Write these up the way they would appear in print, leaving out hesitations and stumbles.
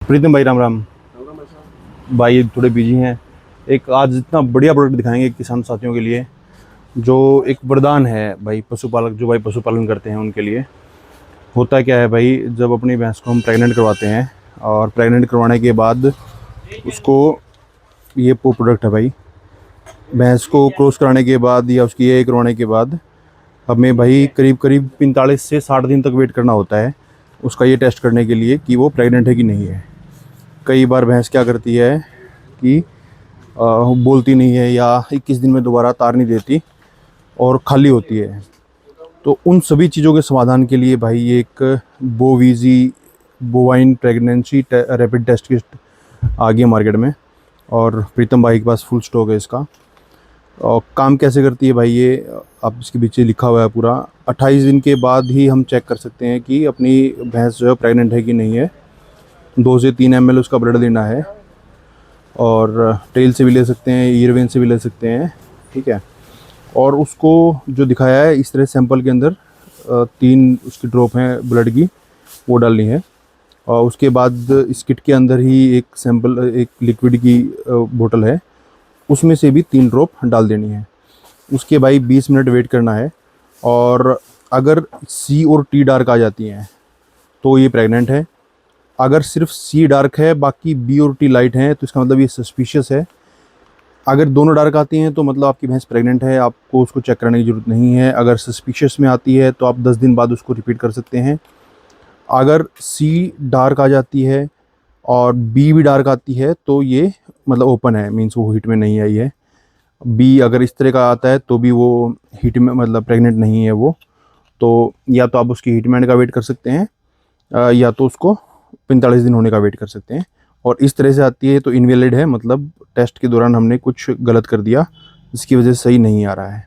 प्रीतम भाई, राम राम। भाई थोड़े बिजी हैं। एक आज इतना बढ़िया प्रोडक्ट दिखाएंगे किसान साथियों के लिए, जो एक वरदान है भाई पशुपालक, जो भाई पशुपालन करते हैं उनके लिए। होता क्या है भाई, जब अपनी भैंस को हम प्रेग्नेंट करवाते हैं और प्रेग्नेंट करवाने के बाद उसको, ये प्रोडक्ट है भाई, भैंस को क्रॉस कराने के बाद या उसकी ये करवाने के बाद हमें भाई करीब करीब 45 से 60 दिन तक वेट करना होता है उसका ये टेस्ट करने के लिए कि वो प्रेग्नेंट है कि नहीं है। कई बार भैंस क्या करती है कि बोलती नहीं है या 21 दिन में दोबारा तार नहीं देती और खाली होती है। तो उन सभी चीज़ों के समाधान के लिए भाई ये एक बोवीजी bovine pregnancy rapid test kit आ गई है मार्केट में, और प्रीतम भाई के पास फुल स्टॉक है इसका। और काम कैसे करती है भाई, ये आप इसके पीछे लिखा हुआ है पूरा। 28 दिन के बाद ही हम चेक कर सकते हैं कि अपनी भैंस जो है प्रेग्नेंट है कि नहीं है। 2 से 3 ml उसका ब्लड लेना है, और टेल से भी ले सकते हैं, ईयर वेन से भी ले सकते हैं, ठीक है। और उसको जो दिखाया है इस तरह सैंपल के अंदर 3 उसकी ड्रॉप हैं ब्लड की, वो डालनी है। और उसके बाद इस किट के अंदर ही एक सैंपल, एक लिक्विड की बोतल है, उसमें से भी 3 ड्रॉप डाल देनी है। उसके भाई 20 मिनट वेट करना है, और अगर सी और टी डार्क आ जाती हैं तो ये प्रेग्नेंट है। अगर सिर्फ सी डार्क है, बाकी बी और टी लाइट हैं, तो इसका मतलब ये सस्पिशियस है। अगर दोनों डार्क आती हैं तो मतलब आपकी भैंस प्रेग्नेंट है, आपको उसको चेक कराने की ज़रूरत नहीं है। अगर सस्पिशियस में आती है तो आप 10 दिन बाद उसको रिपीट कर सकते हैं। अगर सी डार्क आ जाती है और बी भी डार्क आती है तो ये मतलब ओपन है, मीन्स वो हीट में नहीं आई है। बी अगर इस तरह का आता है तो भी वो हीट में, मतलब प्रेग्नेंट नहीं है वो। तो या तो आप उसकी हीटमेंट का वेट कर सकते हैं, या तो उसको 45 दिन होने का वेट कर सकते हैं। और इस तरह से आती है तो इनवैलिड है, मतलब टेस्ट के दौरान हमने कुछ गलत कर दिया, जिसकी वजह से सही नहीं आ रहा है।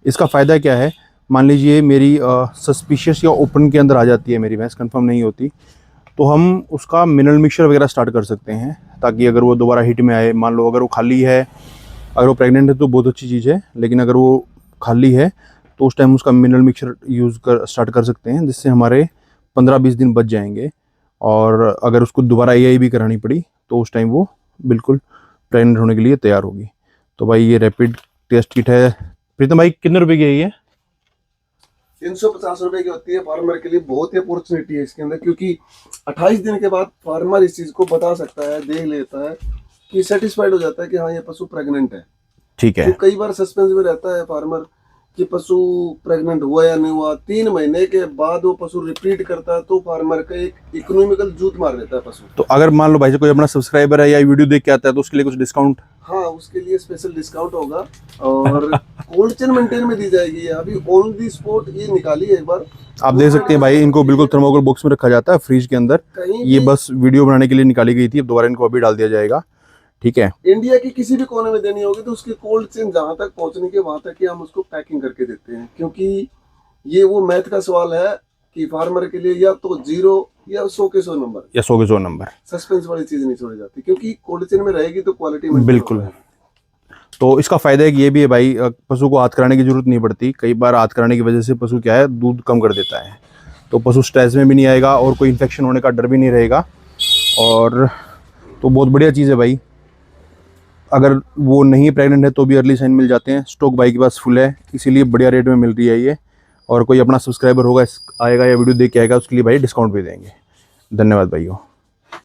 इसका फ़ायदा क्या है, मान लीजिए मेरी सस्पिशियस या ओपन के अंदर आ जाती है मेरी भैंस, कंफर्म नहीं होती, तो हम उसका मिनरल मिक्सचर वगैरह स्टार्ट कर सकते हैं, ताकि अगर वो दोबारा हीट में आए। मान लो अगर वो खाली है, अगर वो प्रेग्नेंट है तो बहुत अच्छी चीज़ है, लेकिन अगर वो खाली है तो उस टाइम उसका मिनरल मिक्सचर यूज़ कर स्टार्ट कर सकते हैं, जिससे हमारे 15-20 दिन बच जाएंगे। और अगर उसको दोबारा एआई भी करानी पड़ी तो उस टाइम वो बिल्कुल प्रेग्नेंट होने के लिए तैयार होगी। तो भाई ये रैपिड टेस्ट किट है। प्रीतम भाई कितने रुपए की है ये? 350 रुपए की होती है। फार्मर के लिए बहुत ही अपॉर्चुनिटी है इसके अंदर, क्योंकि 28 दिन के बाद फार्मर इस चीज को बता सकता है, देख लेता है कि सेटिस्फाइड हो जाता है कि हाँ ये पशु प्रेग्नेंट है। ठीक है। तो कई बार सस्पेंस में रहता है फार्मर कि पशु प्रेग्नेंट हुआ या नहीं हुआ। 3 महीने के बाद वो पशु रिपीट करता है तो फार्मर का एक इकोनॉमिकल जूत मार देता है पशु। तो अगर मान लो भाई से कोई अपना सब्सक्राइबर है या वीडियो देख के आता है तो उसके लिए कुछ डिस्काउंट? हाँ, उसके लिए स्पेशल डिस्काउंट होगा, और कोल्ड चेन मेंटेन में दी जाएगी। अभी ऑन दी स्पॉट ये निकाली है एक बार, आप देख सकते हैं भाई, इनको बिल्कुल थर्मोकोल बॉक्स में रखा जाता है फ्रिज के अंदर। ये बस वीडियो बनाने के लिए निकाली गई थी, अब दोबारा इनको अभी डाल दिया जाएगा, ठीक है। इंडिया की किसी भी कोने में देनी होगी तो उसकी कोल्ड चेन जहां तक पहुंचने के वहां तक ही हम उसको पैकिंग करके देते हैं, क्योंकि ये वो मैथ का सवाल है कि फार्मर के लिए या तो 0 या 100 के 100 नंबर, या 100 के 100 नंबर। सस्पेंस वाली चीज नहीं छोड़ी जाती, क्योंकि कोल्ड चेन में रहेगी तो क्वालिटी बिल्कुल। तो इसका फायदा है कि ये भी है भाई, पशु को हाथ कराने की जरूरत नहीं पड़ती। कई बार हाथ कराने की वजह से पशु क्या है, दूध कम कर देता है, तो पशु स्ट्रेस में भी नहीं आएगा और कोई इन्फेक्शन होने का डर भी नहीं रहेगा। और तो बहुत बढ़िया चीज़ है भाई। अगर वो नहीं प्रेग्नेंट है तो भी अर्ली साइन मिल जाते हैं। स्टॉक भाई के पास फुल है, इसीलिए बढ़िया रेट में मिल रही है ये। और कोई अपना सब्सक्राइबर होगा, आएगा या वीडियो देख के आएगा, उसके लिए भाई डिस्काउंट भी देंगे। धन्यवाद भाइयों।